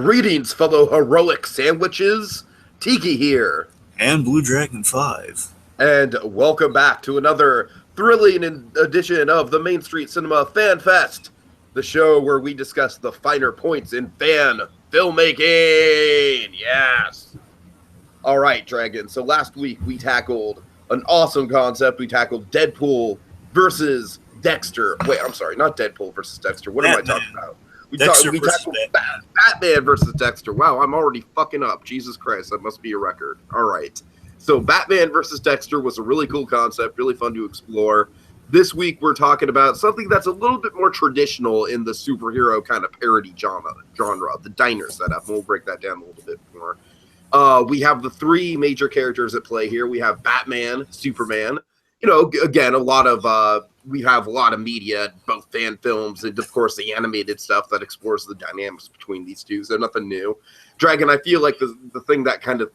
Greetings, fellow heroic sandwiches. Tiki here. And BlueDragonFive. And welcome back to another thrilling edition of the Main Street Cinema Fan Fest, the show where we discuss the finer points in fan filmmaking. Yes. All right, Dragon. So last week we tackled an awesome concept. We tackled Deadpool versus Dexter. Wait, I'm sorry, not Deadpool versus Dexter. What am I talking about? We tackled Batman versus Dexter. Wow, I'm already fucking up. Jesus Christ, that must be a record. All right. So Batman versus Dexter was a really cool concept, really fun to explore. This week we're talking about something that's a little bit more traditional in the superhero kind of parody genre, the diner setup. And we'll break that down a little bit more. We have the three major characters at play here. We have Batman, Superman. You know, again, we have a lot of media, both fan films and, of course, the animated stuff that explores the dynamics between these two. So nothing new. Dragon, I feel like the thing that kind of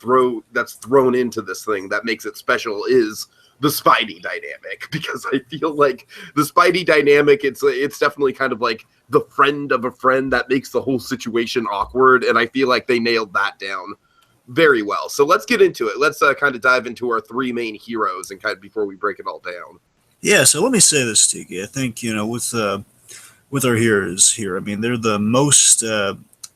that's thrown into this thing that makes it special is the Spidey dynamic, because I feel like the Spidey dynamic, it's definitely kind of like the friend of a friend that makes the whole situation awkward, and I feel like they nailed that down very well. So let's get into it. Let's kind of dive into our three main heroes and kind of before we break it all down. Yeah, so let me say this, Tiki. I think, with our heroes here, I mean, they're the most,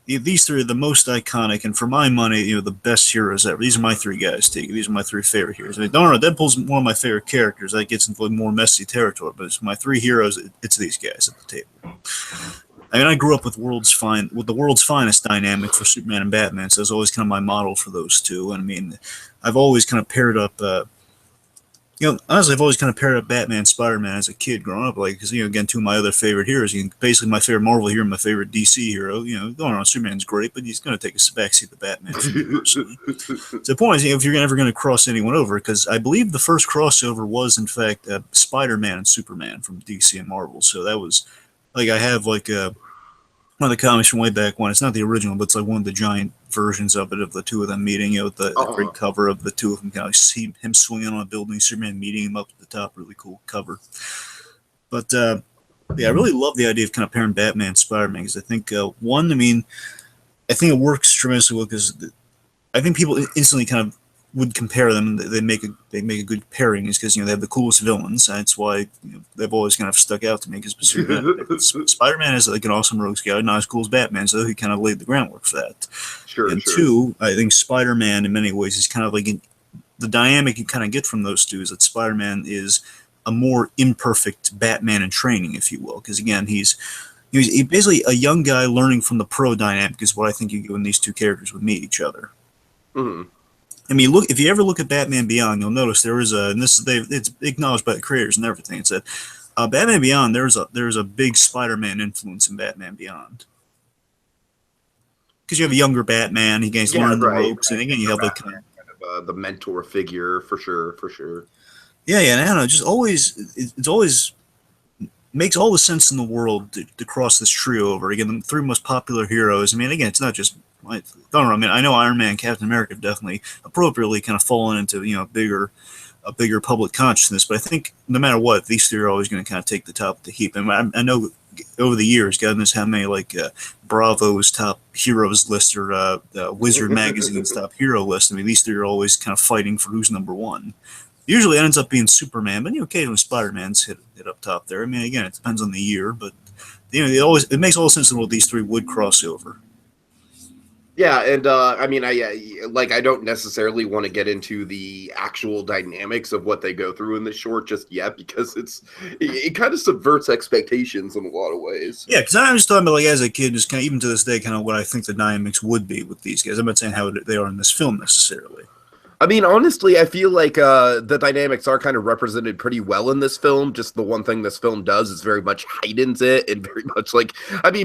these three are the most iconic, and for my money, the best heroes ever. These are my three guys, Tiki. These are my three favorite heroes. I mean, don't know, Deadpool's one of my favorite characters. That gets into more messy territory, but it's my three heroes. It's these guys at the table. I mean, I grew up with the world's finest dynamic for Superman and Batman, so it was always kind of my model for those two. And I mean, I've always kind of paired up, honestly, I've always kind of paired up Batman and Spider-Man as a kid growing up, because, again, two of my other favorite heroes. Basically, my favorite Marvel hero and my favorite DC hero. Going on, Superman's great, but he's going to take a backseat to Batman. So the point is, if you're ever going to cross anyone over, because I believe the first crossover was, in fact, Spider-Man and Superman from DC and Marvel. So that was, I have, one of the comics from way back when. It's not the original, but it's like one of the giant versions of it, of the two of them meeting, the great cover of the two of them, kind of see him swinging on a building, Superman meeting him up at the top. Really cool cover. But I really love the idea of kind of pairing Batman and Spider-Man, because I think I think it works tremendously well, because I think people instantly kind of would compare them. They make a good pairing, is because they have the coolest villains. That's why they've always kind of stuck out to me. Because Spider-Man is like an awesome rogues guy, not as cool as Batman, so he kind of laid the groundwork for that. Sure. Two, I think Spider-Man in many ways is kind of like the dynamic you kind of get from those two is that Spider-Man is a more imperfect Batman in training, if you will, because again he's basically a young guy learning from the pro dynamic, is what I think you get when these two characters would meet each other. Mm-hmm. I mean, if you ever look at Batman Beyond, you'll notice there is it's acknowledged by the creators and everything. It's that Batman Beyond, there's a big Spider-Man influence in Batman Beyond, because you have a younger Batman, he gains learning the ropes, and again you have the mentor figure for sure. Yeah, and I don't know, it's always makes all the sense in the world to cross this trio over. Again, the three most popular heroes. I mean, again, it's not just. I know Iron Man and Captain America have definitely appropriately kind of fallen into a bigger public consciousness, but I think no matter what, these three are always going to kind of take the top of the heap. And I know over the years, God knows how many Bravo's top heroes list or Wizard Magazine's top hero list. I mean, these three are always kind of fighting for who's number one. Usually it ends up being Superman, but occasionally Spider-Man's hit up top there. I mean, again, it depends on the year, but it makes all the sense in the world these three would cross over. Yeah, and I don't necessarily want to get into the actual dynamics of what they go through in this short just yet, because it kind of subverts expectations in a lot of ways. Yeah, because I'm just talking about as a kid, just kind of even to this day, kind of what I think the dynamics would be with these guys. I'm not saying how they are in this film necessarily. I mean, honestly, I feel like the dynamics are kind of represented pretty well in this film. Just the one thing this film does is very much heightens it, and very much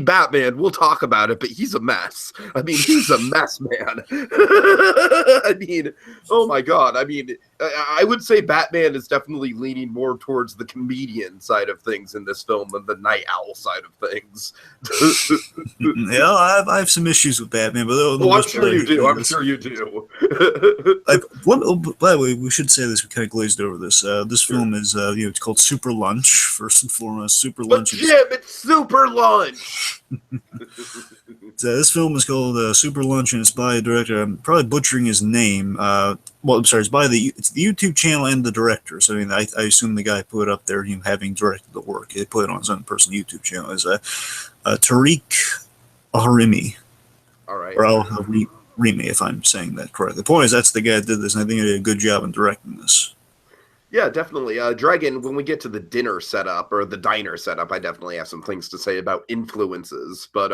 Batman, we'll talk about it, but he's a mess. I mean, he's a mess, man. I mean, oh my God. I mean, I would say Batman is definitely leaning more towards the comedian side of things in this film than the night owl side of things. Yeah, I have some issues with Batman, but I'm sure you do. I'm sure you do. I By the way, we should say this. We kind of glazed over this. This film is, it's called Superlunch. First and foremost, But Superlunch. Jim, it's Superlunch. This film is called Superlunch, and it's by a director. I'm probably butchering his name. I'm sorry. It's the YouTube channel and the director. So I mean, I assume the guy put it up there, having directed the work. He put it on his own personal YouTube channel. Is Tariq Al-Harimi. All right. Or Al-Harimi, if I'm saying that correctly. The point is, that's the guy that did this, and I think he did a good job in directing this. Yeah, definitely. Dragon, when we get to the dinner setup or the diner setup, I definitely have some things to say about influences. But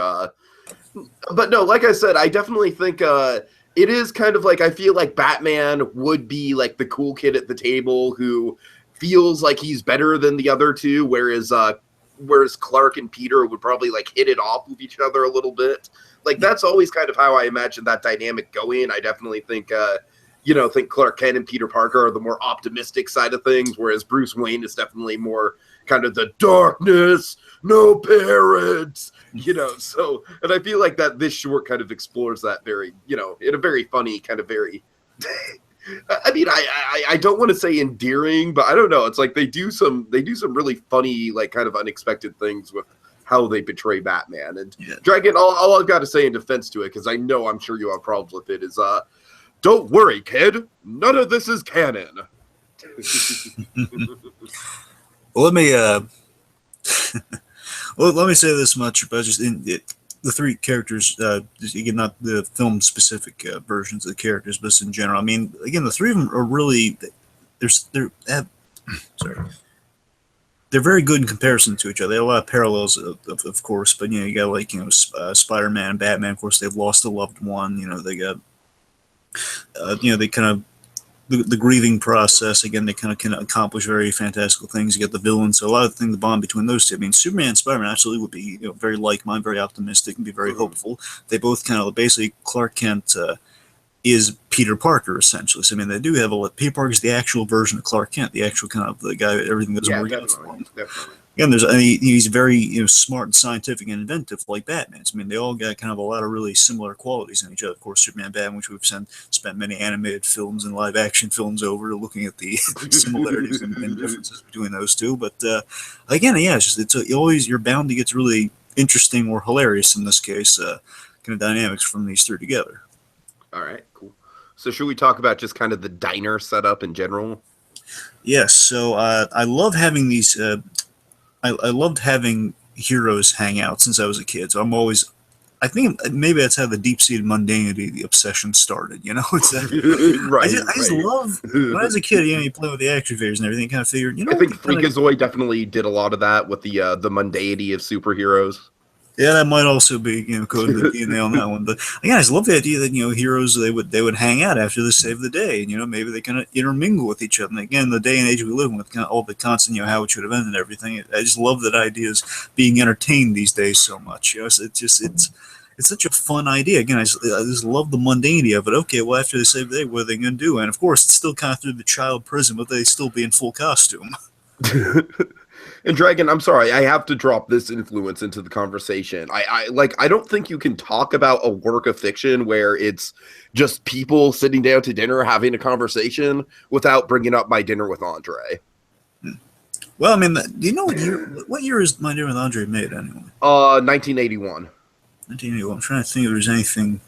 no, like I said, I definitely think it is kind of like, I feel like Batman would be like the cool kid at the table who feels like he's better than the other two, whereas Clark and Peter would probably like hit it off with each other a little bit. Like, that's always kind of how I imagine that dynamic going. I definitely think think Clark Kent and Peter Parker are the more optimistic side of things, whereas Bruce Wayne is definitely more kind of the darkness, no parents, so, and I feel like that this short kind of explores that very, in a very funny kind of very, I mean, I don't want to say endearing, but I don't know. It's like they do some really funny, like kind of unexpected things with how they portray Batman. And Dragon, all I've got to say in defense to it, because I'm sure you have problems with it, is don't worry, kid. None of this is canon. Well, let me let me say this much about just the three characters. Again, not the film-specific versions of the characters, but just in general. I mean, again, the three of them are really they're very good in comparison to each other. They have a lot of parallels, of course, but you got like Spider-Man and Batman. Of course, they've lost a loved one. They got they kind of the grieving process. Again, they kind of can accomplish very fantastical things. You get the villain, so a lot of the bond between those two. I mean, Superman and Spider-Man absolutely would be very like-minded, very optimistic, and be very hopeful. They both kind of basically Clark Kent is Peter Parker essentially. So I mean, they do have Peter Parker is the actual version of Clark Kent, the actual kind of the guy that everything doesn't work out for him. Definitely. Again, he's very smart and scientific and inventive like Batman. I mean, they all got kind of a lot of really similar qualities in each other. Of course, Superman and Batman, which we've spent many animated films and live action films over looking at the similarities and differences between those two. But again, you're bound to get really interesting or hilarious in this case kind of dynamics from these three together. All right, cool. So should we talk about just kind of the diner setup in general? Yes. So I love having these. I loved having heroes hang out since I was a kid. So I think maybe that's how the deep-seated mundanity, the obsession started. It's right. I just love when I was a kid. You play with the action figures and everything. Kind of figured, I think Freakazoid definitely did a lot of that with the mundanity of superheroes. Yeah, that might also be code the DNA on that one. But again, I just love the idea that heroes they would hang out after they save the day, and maybe they kind of intermingle with each other. And again, the day and age we live in, with kind of all the constant how it should have ended and everything. I just love that idea is being entertained these days so much. It's such a fun idea. Again, I just love the mundanity of it. Okay, well, after they save the day, what are they going to do? And of course, it's still kind of through the child prism, but they still be in full costume. And Dragon, I'm sorry, I have to drop this influence into the conversation. I don't think you can talk about a work of fiction where it's just people sitting down to dinner having a conversation without bringing up My Dinner with Andre. Well, I mean, do you know what year is My Dinner with Andre made anyway? 1981. 1981. I'm trying to think if there's anything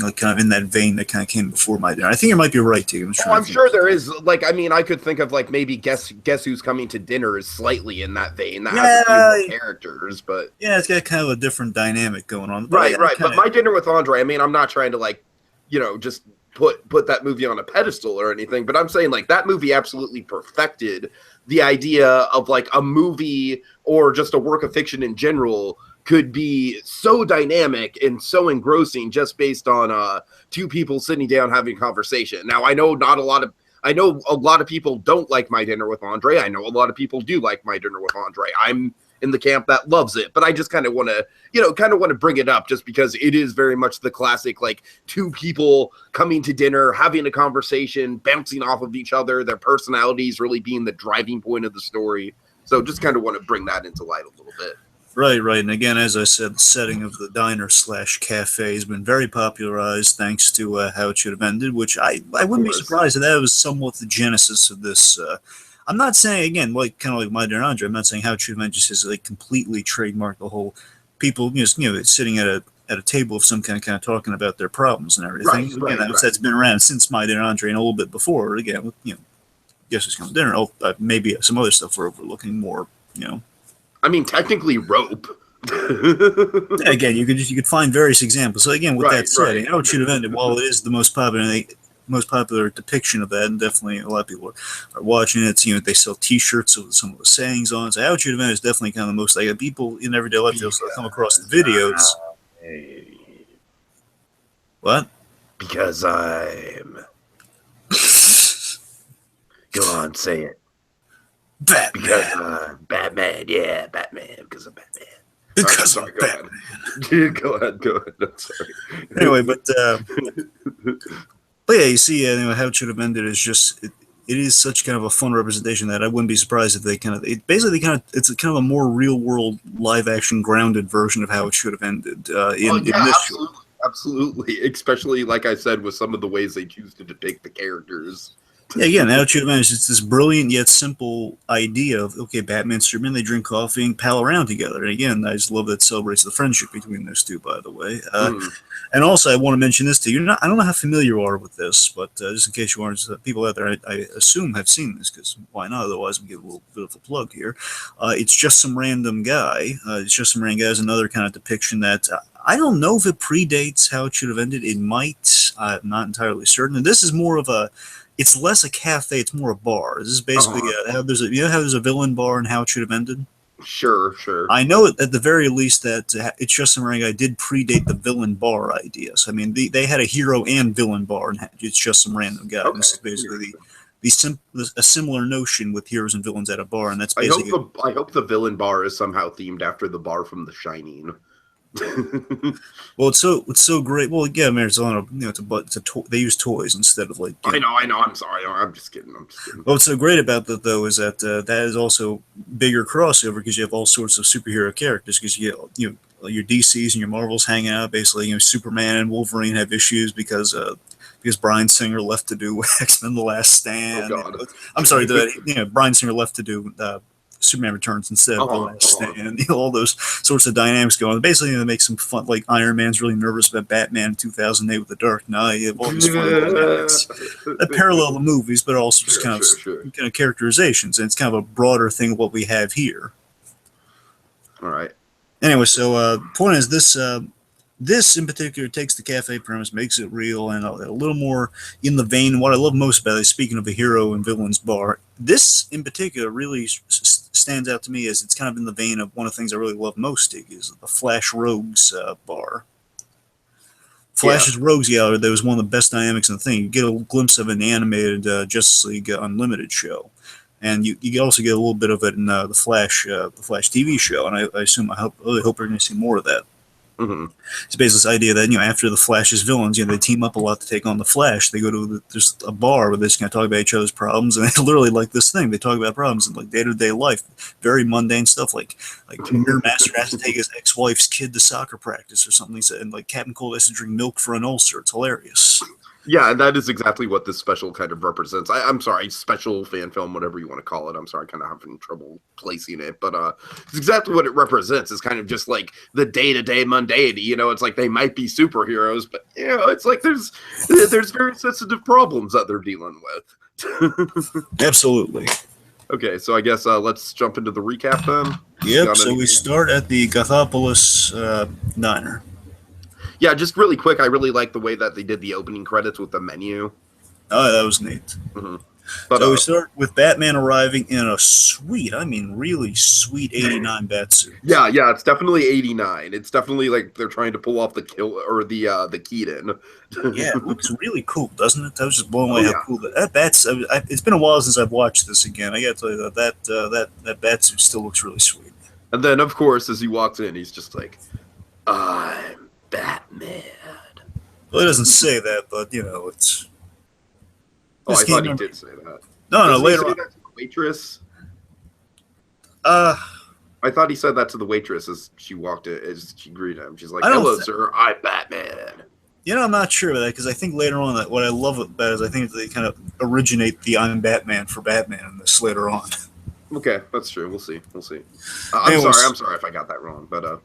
like kind of in that vein that kind of came before My Dinner. I think you might be right, too. I'm sure there is. Like, I mean, I could think of like maybe Guess Who's Coming to Dinner is slightly in that vein. That has a few more characters, but yeah, it's got kind of a different dynamic going on. But right. But My Dinner with Andre. I mean, I'm not trying to just put that movie on a pedestal or anything, but I'm saying like that movie absolutely perfected the idea of like a movie or just a work of fiction in general could be so dynamic and so engrossing just based on two people sitting down having a conversation. Now, I know a lot of people don't like My Dinner with Andre. I know a lot of people do like My Dinner with Andre. I'm in the camp that loves it, but I just kind of want to bring it up just because it is very much the classic, like two people coming to dinner, having a conversation, bouncing off of each other, their personalities really being the driving point of the story. So just kind of want to bring that into light a little bit. Right, right. And again, as I said, the setting of the diner slash cafe has been very popularized thanks to How It Should Have Ended, which I Of wouldn't be course. surprised if that was somewhat the genesis of this. I'm not saying, again, like kind of like My Dear Andre, I'm not saying How It Should Have Ended just has like completely trademarked the whole people, sitting at a table of some kind of talking about their problems and everything. Right, Again, right, right. that's been around since My Dear Andre and a little bit before. Again, with, Guess Who's Coming to Dinner. Maybe some other stuff we're overlooking more, I mean, technically, Rope. Again, you could find various examples. So again, with that Right, said, right. How It Should Have Ended, while it is the most popular depiction of that, and definitely a lot of people are watching it. They sell T-shirts with some of the sayings on. So How It Should Have Ended is definitely kind of the most like people in everyday life they'll come across the videos. What? Because I'm. Go on, say it. Batman. Because Batman, yeah, Batman. Because I'm Batman. Because Sorry, I'm go Batman. ahead. Go ahead. I'm sorry. Anyway, but yeah, you see, How It Should Have Ended is just it is such kind of a fun representation that I wouldn't be surprised if it's a kind of a more real world live action grounded version of How It Should Have Ended in this show. Absolutely. Especially, like I said, with some of the ways they choose to depict the characters. Yeah, again, How It Should Have Ended is this brilliant yet simple idea of okay, Batman, Superman, they drink coffee and pal around together. And again, I just love that it celebrates the friendship between those two. By the way, and also I want to mention this to you. I don't know how familiar you are with this, but just in case you aren't, people out there, I assume have seen this because why not? Otherwise, we give a little bit of a plug here. It's Just Some Random Guy. It's Just Some Random Guy is another kind of depiction that. I don't know if it predates How It Should Have Ended. It might. I'm not entirely certain. And this is more of a. It's less a cafe. It's more a bar. This is basically how there's a villain bar and How It Should Have Ended. Sure. I know at the very least that It's Just Some Random Guy did predate the villain bar idea. So I mean, they had a hero and villain bar, and It's Just Some Random Guy. Okay. This is basically a similar notion with heroes and villains at a bar, and that's basically. I hope the villain bar is somehow themed after the bar from The Shining. Well, it's so great. Well, yeah, man, it's on they use toys instead of like. I know. I'm sorry. I'm just kidding. What's so great about that though is that that is also bigger crossover because you have all sorts of superhero characters because you your DCs and your Marvels hang out. Basically, Superman and Wolverine have issues because Bryan Singer left to do X-Men: The Last Stand. Oh, God. I'm sorry, Bryan Singer left to do. Superman Returns instead of The Last Stand. All those sorts of dynamics going on. Basically, they make some fun, like Iron Man's really nervous about Batman in 2008 with The Dark Knight. You have all these fun dynamics that parallel the movies, but also just kind of characterizations. And it's kind of a broader thing of what we have here. All right. Anyway, so point is this in particular takes the cafe premise, makes it real, and a little more in the vein. What I love most about it, speaking of a hero and villains bar, this in particular really stands out to me as it's kind of in the vein of one of the things I really love most, is the Flash Rogues bar. Flash's Rogues Gallery, that was one of the best dynamics in the thing. You get a glimpse of an animated Justice League Unlimited show. And you also get a little bit of it in the Flash TV show, and I really hope we're going to see more of that. Mm-hmm. It's basically this idea that after the Flash's villains, they team up a lot to take on the Flash. They go to there's a bar where they just kind of talk about each other's problems, and they literally like this thing. They talk about problems in like day-to-day life, very mundane stuff, like Mirror Master has to take his ex-wife's kid to soccer practice or something. And like Captain Cold has to drink milk for an ulcer. It's hilarious. Yeah, that is exactly what this special kind of represents. I'm sorry, special fan film, whatever you want to call it. I'm sorry, kind of having trouble placing it, but it's exactly what it represents. It's kind of just like the day-to-day mundanity. It's like they might be superheroes, but it's like there's very sensitive problems that they're dealing with. Absolutely. Okay, so I guess let's jump into the recap then. Yep. So we start at the Gothopolis diner. Yeah, just really quick, I really like the way that they did the opening credits with the menu. Oh, that was neat. Mm-hmm. But, so we start with Batman arriving in a sweet, really sweet 89 Batsuit. Yeah, it's definitely 89. It's definitely like they're trying to pull off the kill or the Keaton. Yeah, it looks really cool, doesn't it? I was just blown away how cool that Bat's. It's been a while since I've watched this again. I got to tell you that Batsuit still looks really sweet. And then, of course, as he walks in, he's just like, "I'm Batman." Well, he doesn't say that, but it's. Oh, I thought he did say that. No, later on. That to the waitress. I I thought he said that to the waitress as she walked in, as she greeted him. She's like, I don't "Hello, thi- sir. I'm Batman." I'm not sure of that because I think later on that what I love about it is I think they kind of originate the "I'm Batman" for Batman in this later on. Okay, that's true. We'll see. We'll see. Anyways, I'm sorry if I got that wrong, but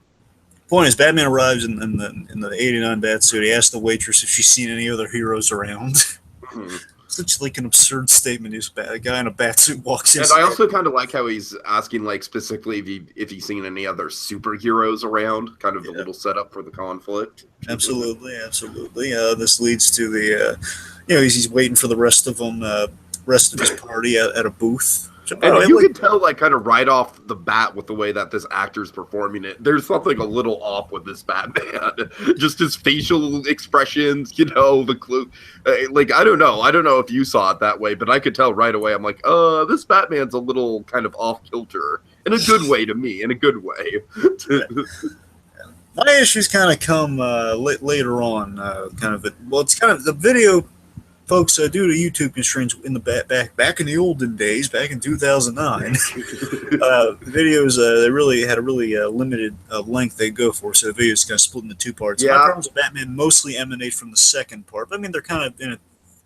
point is, Batman arrives in the '89 Batsuit. He asks the waitress if she's seen any other heroes around. hmm. Such like an absurd statement. A guy in a batsuit walks in. And I also kind of like how he's asking, like, specifically if he's seen any other superheroes around, kind of the little setup for the conflict. Absolutely. This leads to the, he's waiting for the rest of them, rest of his party at a booth. And you can tell, like, kind of right off the bat with the way that this actor's performing it, there's something a little off with this Batman. Just his facial expressions, the clue. Like, I don't know if you saw it that way, but I could tell right away. I'm like, this Batman's a little kind of off kilter. In a good way to me, in a good way. My issues kind of come later on. It's kind of the video. Folks, due to YouTube constraints in the back in the olden days, back in 2009, videos they really had a really limited length they go for, so the videos kind of split into two parts. Yeah. My problems with Batman mostly emanate from the second part, but I mean they're kind of in a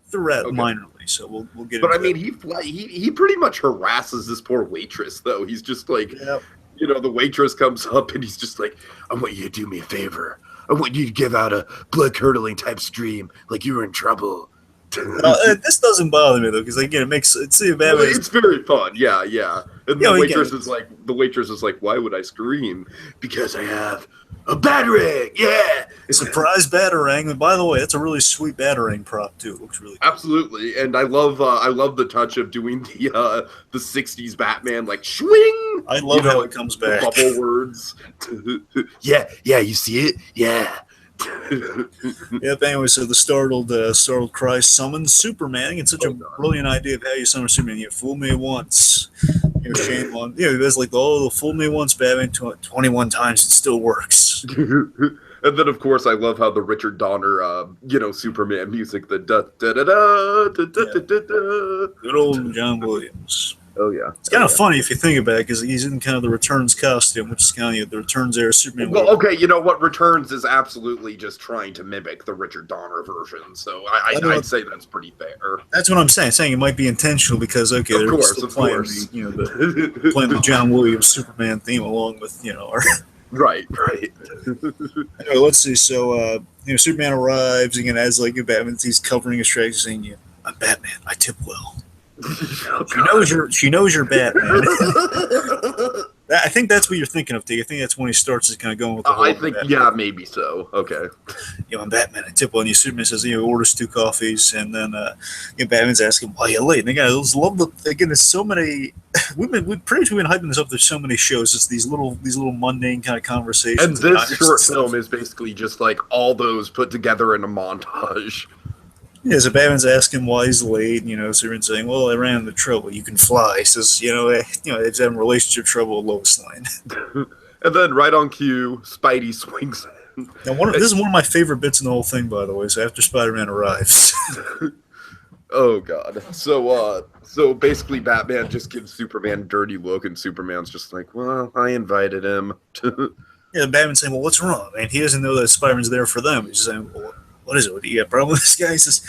threat minorly, so we'll get. But into I mean, that. he pretty much harasses this poor waitress, though. He's just like, Yep. the waitress comes up and he's just like, "I want you to do me a favor. I want you to give out a blood curdling type scream, like you were in trouble." This doesn't bother me though, because again, it's very fun, yeah. And the waitress is like, "Why would I scream? Because I have a batarang, yeah." Surprise batarang. And by the way, that's a really sweet batarang prop too. It looks really cool. Absolutely, and I love the touch of doing the '60s Batman, like swing. I love how it comes back. Bubble words. yeah, you see it, yeah. Yep. Anyway, so the startled cry summons Superman. It's such a brilliant idea of how you summon Superman. You fool me once, shame on. It's like fool me once, Batman 21 times. It still works. And then, of course, I love how the Richard Donner, Superman music, the da da da da da da da da. Good old John Williams. Oh yeah, it's kind of funny if you think about it, because he's in kind of the Returns costume, which is kind of the Returns era Superman. Well, okay, you know what? Returns is absolutely just trying to mimic the Richard Donner version, so I'd say that's pretty fair. That's what I'm saying it might be intentional because they're still playing the John Williams Superman theme along with our. Right. Anyway, let's see. So Superman arrives again as like a Batman. He's covering his tracks, saying, "I'm Batman. I tip well." She knows you're Batman. I think that's what you're thinking of, T. I think that's when he starts to kind of going with the whole Batman. Maybe so. Okay. I'm Batman. I tip well. And Superman says, orders 2 coffees, and then Batman's asking, "Why are you late?" And again, I love there's so many. We've been hyping this up. There's so many shows. It's these little mundane kind of conversations. And this short film is basically just like all those put together in a montage. Yeah, so Batman's asking why he's late, Superman's saying, "Well, I ran into trouble. You can fly." He says, it's having relationship trouble with Lois Lane. And then right on cue, Spidey swings in. Now, this is one of my favorite bits in the whole thing, by the way, so after Spider-Man arrives. Oh, God. So basically Batman just gives Superman a dirty look, and Superman's just like, "Well, I invited him." Yeah, Batman's saying, "Well, what's wrong?" And he doesn't know that Spider-Man's there for them. He's saying, "Well, what is it? What do you got a problem with this guy?" He says,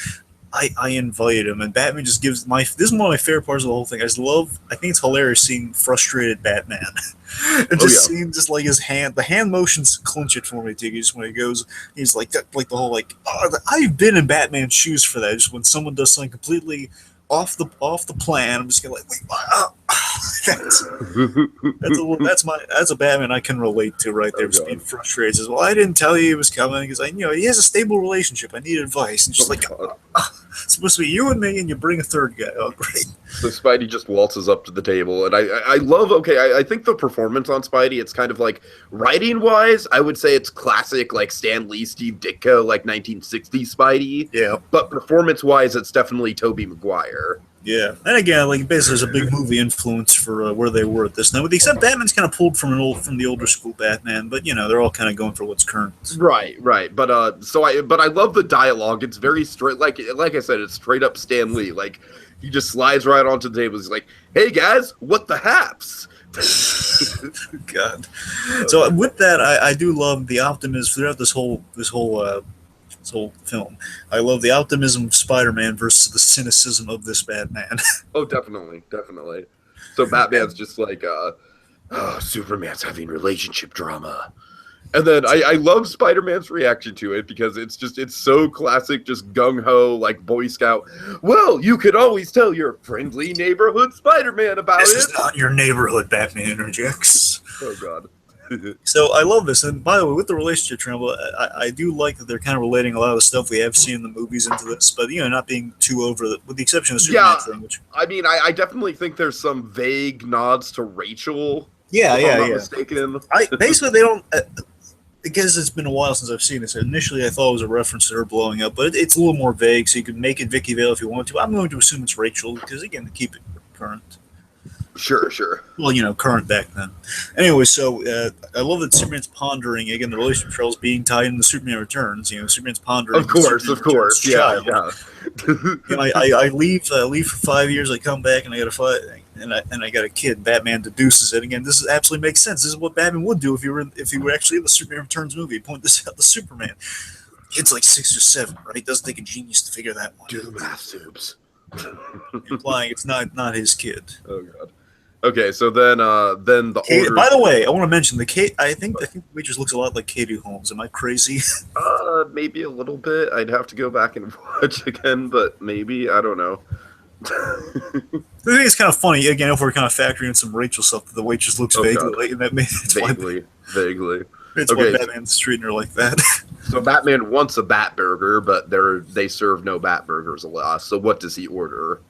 I invited him, and Batman just gives this is one of my favorite parts of the whole thing. I think it's hilarious seeing frustrated Batman. And seeing just like his hand, the hand motions clinch it for me, too. Just when he goes, he's like the whole I've been in Batman's shoes for that. Just when someone does something completely off the plan, I'm just gonna wait. That's a Batman I can relate to right there. Just being frustrated. Says, "Well, I didn't tell you he was coming because he has a stable relationship. I need advice." And just it's supposed to be you and me, and you bring a third guy. Oh, great. So Spidey just waltzes up to the table, and I love. I think the performance on Spidey, it's kind of like writing wise, I would say it's classic like Stan Lee, Steve Ditko, like 1960s Spidey. Yeah. But performance wise, it's definitely Tobey Maguire. Yeah, and again, basically, there's a big movie influence for where they were at this time. With the except Batman's kind of pulled from the older school Batman, but they're all kind of going for what's current. Right. But I love the dialogue. It's very straight. Like I said, it's straight up Stan Lee. Like he just slides right onto the table. He's like, "Hey guys, what the haps?" God. So with that, I do love the optimism throughout this whole film. I love the optimism of Spider-Man versus the cynicism of this Batman. Oh, definitely, definitely. So Batman's just like, oh, Superman's having relationship drama. And then I love Spider-Man's reaction to it because it's so classic, just gung-ho, like Boy Scout. Well, you could always tell your friendly neighborhood Spider-Man about This it. is not your neighborhood, Batman interjects. Oh, God. So I love this. And by the way, with the relationship triangle, I do like that they're kind of relating a lot of the stuff we have seen in the movies into this, but, not being too over, with the exception of the Superman thing. Which... I mean, I definitely think there's some vague nods to Rachel. Yeah, if I'm not yeah. mistaken. Basically, they don't... because it's been a while since I've seen this. Initially, I thought it was a reference to her blowing up, but it's a little more vague, so you could make it Vicky Vale if you want to. I'm going to assume it's Rachel, because, again, to keep it current. Sure. Well, current back then. Anyway, so I love that Superman's pondering, again, the relationship trials being tied into Superman Returns. Superman's pondering. Of course. Yeah. I leave for 5 years, I come back, and I got a fight. And I got a kid. Batman deduces it again. This absolutely makes sense. This is what Batman would do if he were actually in the Superman Returns movie. Point this out to Superman. Kid's like 6 or 7, right? It doesn't take a genius to figure that one. Do the math, Subes. Implying it's not his kid. Oh God. Okay, so then the Kate, by the way, I want to mention the Kate. I think the waitress looks a lot like Katie Holmes. Am I crazy? Maybe a little bit. I'd have to go back and watch again, but maybe I don't know. The thing is kind of funny, again, if we're kind of factoring in some Rachel stuff, the waitress looks vaguely like, and that vaguely. It's why Batman's treating her like that. So Batman wants a Bat Burger, but they serve no Bat Burgers a lot. So what does he order?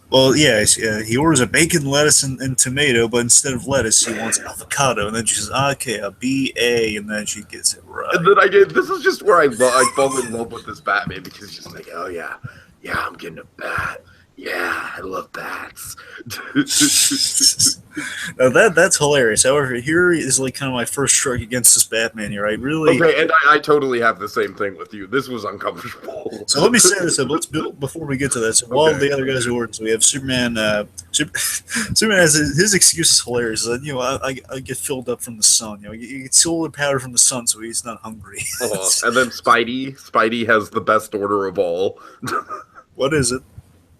Well, he orders a bacon, lettuce, and tomato, but instead of lettuce, he wants avocado. And then she says, okay, a B-A, and then she gets it right. And then this is just where I fall in love with this Batman, because he's just like, oh yeah, I'm getting a bat. Yeah, I love bats. Now that's hilarious. However, here is like kind of my first strike against this Batman here. I really okay, and I totally have the same thing with you. This was uncomfortable. So let me say this up. Let's build before we get to that. So while the other guys are ordering, so we have Superman. Superman has his excuse is hilarious. That I get filled up from the sun. You get solar power from the sun, so he's not hungry. And then Spidey has the best order of all. What is it?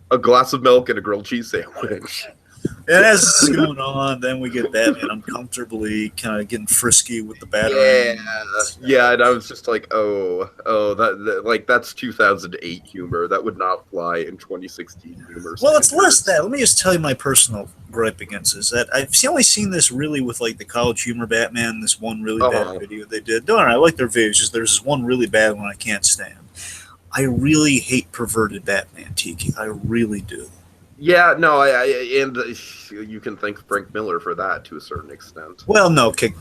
A glass of milk and a grilled cheese sandwich. And as this is going on, then we get Batman uncomfortably kind of getting frisky with the battery. Yeah, and I was just like, that that's 2008 humor. That would not fly in 2016 humor. Well, it's less that. Let me just tell you my personal gripe against this. That I've only seen this really with like the College Humor Batman, this one really bad video they did. Don't worry, I like their videos. Just there's this one really bad one I can't stand. I really hate perverted Batman, Tiki. I really do. Yeah, no, and you can thank Frank Miller for that to a certain extent. Well, no, okay.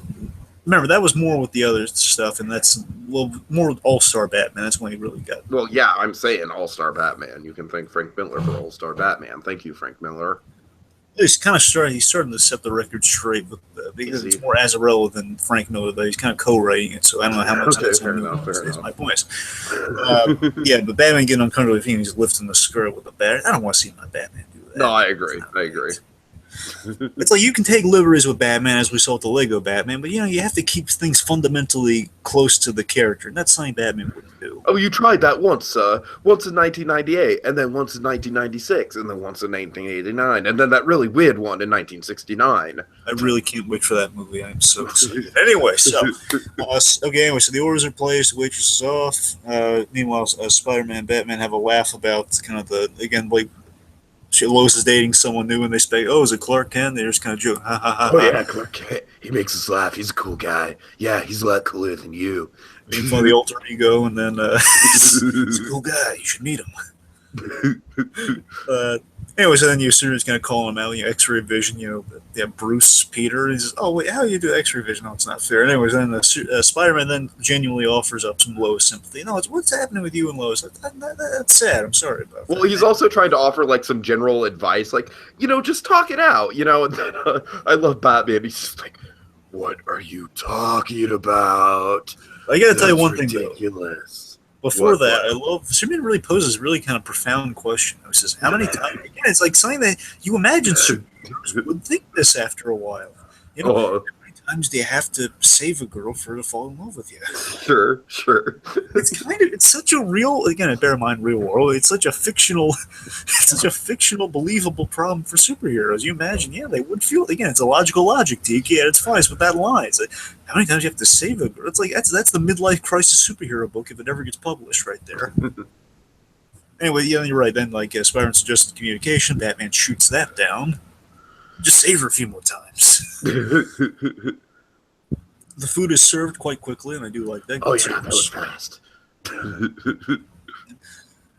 Remember, that was more with the other stuff, and that's more with All-Star Batman. That's when he really got... Well, yeah, I'm saying All-Star Batman. You can thank Frank Miller for All-Star Batman. Thank you, Frank Miller. He's starting to set the record straight because it's more Azzarello than Frank Miller, though. He's kind of co-writing it, so I don't know how much that's fair enough. My point. But Batman getting uncomfortable with him, he's lifting the skirt with a bat. I don't want to see my Batman do that. No, I agree. It's like you can take liberties with Batman, as we saw with the Lego Batman, but you have to keep things fundamentally close to the character, and that's something Batman wouldn't do. Oh, you tried that once in 1998, and then once in 1996, and then once in 1989, and then that really weird one in 1969. I really can't wait for that movie. I'm so excited. Anyway, so the orders are placed, the waitress is off. Meanwhile, Spider-Man and Batman have a laugh about kind of Lois is dating someone new, and they say, "Oh, is it Clark Kent?" They just kind of joke, "Ha ha ha!" Oh yeah, Clark Kent. He makes us laugh. He's a cool guy. Yeah, he's a lot cooler than you. Making fun of the alter ego, and then he's a cool guy. You should meet him. Anyways, then Superman's kind of calling him out. X-ray vision. Bruce, Peter. He says, "Oh wait, how do you do X-ray vision? No, it's not fair." Anyways, then Spider-Man then genuinely offers up some Lois sympathy. No, it's what's happening with you and Lois. That's sad. I'm sorry about that. Well, he's also trying to offer like some general advice, like just talk it out. And then I love Batman. He's just like, "What are you talking about?" I got to tell you one thing, ridiculous. Before I love Superman really poses a really kind of profound question. He says, how many times? Again, it's like something that you imagine girls would think this after a while. You know, Oh, how many times do you have to save a girl for her to fall in love with you? sure, sure. It's such a real, again, bear in mind, real world. It's such a fictional, it's such a fictional, believable problem for superheroes. You imagine, yeah, they would feel, again, it's a logical logic, Tiki, and it's fine, it's with that line. It's like, how many times do you have to save a girl? It's like, that's the midlife crisis superhero book if it ever gets published right there. Anyway, yeah, you're right. Then, like, Spider-Man suggested communication, Batman shoots that down. Just save her a few more times. The food is served quite quickly, and I do like that. Oh yeah, that was fast.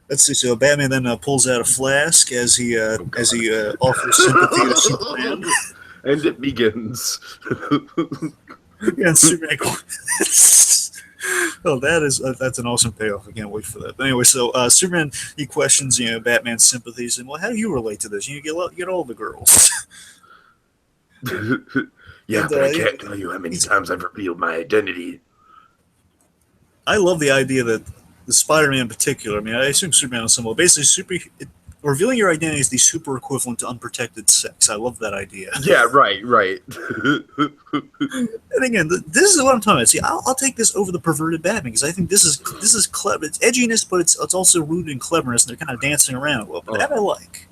Let's see. So Batman then pulls out a flask as he offers sympathy to Superman. And it begins. Yeah, and Superman. Oh, that's an awesome payoff. I can't wait for that. But anyway, so Superman, he questions Batman's sympathies and, well, how do you relate to this? You get all the girls. Yeah, And, but I can't tell you how many times I've revealed my identity. I love the idea that the Spider-Man in particular, I mean, I assume Superman is similar. Basically, revealing your identity is the super equivalent to unprotected sex. I love that idea. Yeah, right. And again, this is what I'm talking about. See, I'll take this over the perverted Batman because I think this is clever. It's edginess, but it's also rooted in cleverness, and they're kind of dancing around a little bit. That I like.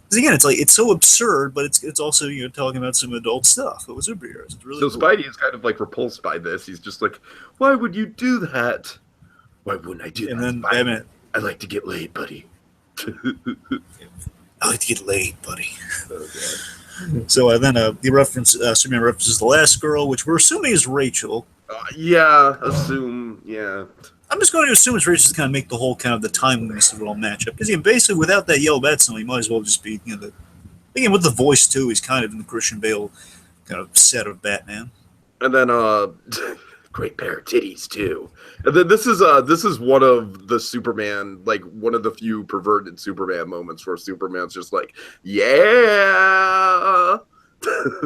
Because again, it's so absurd, but it's also talking about some adult stuff. It was superheroes. It's really So cool. Spidey is kind of like repulsed by this. He's just like, why would you do that? Why wouldn't I do that? And then Spidey? Batman, I like to get laid, buddy. I like to get laid, buddy. Oh, So then Superman references the last girl, which we're assuming is Rachel. yeah, assume. Yeah. I'm just going to assume it's Rachel to kind of make the whole kind of the timeliness of it all match up. Because basically, without that yellow bat symbol, he might as well just be, again, with the voice too, he's kind of in the Christian Bale kind of set of Batman. And then great pair of titties too. And then this is one of the Superman, like one of the few perverted Superman moments where Superman's just like, yeah.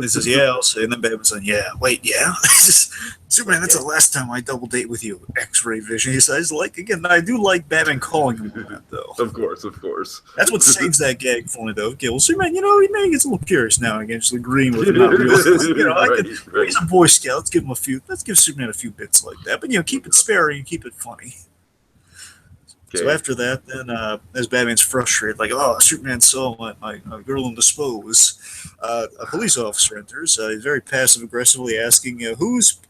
He says, yeah, I'll say. And then Batman's saying, yeah, wait, yeah? Superman, that's the last time I double date with you, X-ray vision. He says, I do like Batman calling him that, though. Of course. That's what saves that gag for me, though. Okay, well, Superman, he gets a little curious now again, just agreeing with him. Not realizing, he's a Boy Scout. Let's give Superman a few bits like that. But, keep it sparing and keep it funny. Okay. So after that, then as Batman's frustrated, like, oh, Superman saw my girl indisposed, a police officer enters. He's very passive aggressively asking, who's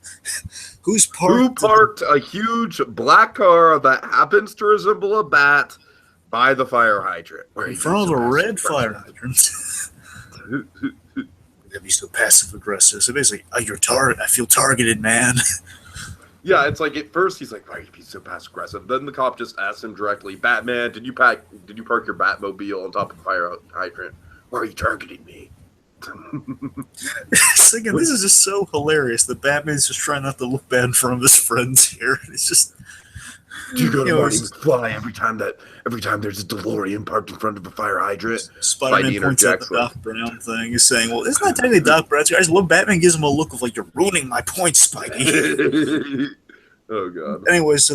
parked a huge black car that happens to resemble a bat by the fire hydrant? In front of a red fire hydrant. He's so passive aggressive. So basically, you're target. I feel targeted, man. Yeah, it's like at first he's like, why are you being so passive aggressive? Then the cop just asks him directly, Batman, did you park your Batmobile on top of the fire hydrant? Why are you targeting me? Again, this is just so hilarious. The Batman's just trying not to look bad in front of his friends here. It's just, do you go to Marty McFly every time there's a DeLorean parked in front of a fire hydrant? Spider-Man points out the Doc Brown thing. He's saying, well, isn't that technically Doc Brown's guys? Look, Batman gives him a look of like, you're ruining my point, Spidey. Oh, God. Anyway, so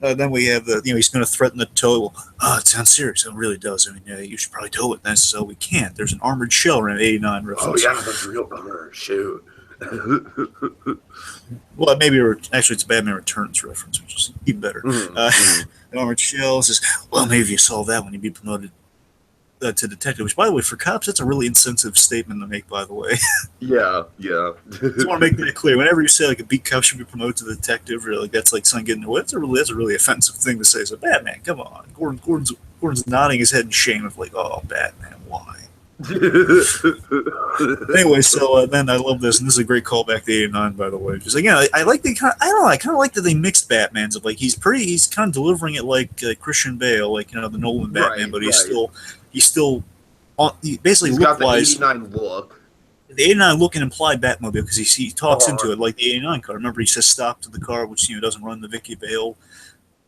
then we have he's going to threaten the tow. Oh, it sounds serious. It really does. I mean, you should probably tow it. And so we can't. There's an armored shell around 89 reference. Oh, yeah, that's a real bummer. Shoot. Well, maybe actually it's a Batman Returns reference, which is even better. An armored shell says, well, maybe if you solve that one, you'd be promoted to detective, which, by the way, for cops, that's a really insensitive statement to make, by the way. Yeah. Just want to make that clear. Whenever you say, like, a beat cop should be promoted to detective, or, like, that's, like, something getting away, that's a really offensive thing to say. So, Batman, come on. Gordon's nodding his head in shame of, like, oh, Batman, why? Anyway, so then I love this, and this is a great callback to 89, by the way. Because again, I like I kind of like that they mixed Batmans of like he's kind of delivering it like Christian Bale, like the Nolan Batman, but he's still he basically he's got the 89 look. The 89 look and implied Batmobile because he talks into it like the 89 car. Remember, he says stop to the car, which doesn't run the Vicky Bale,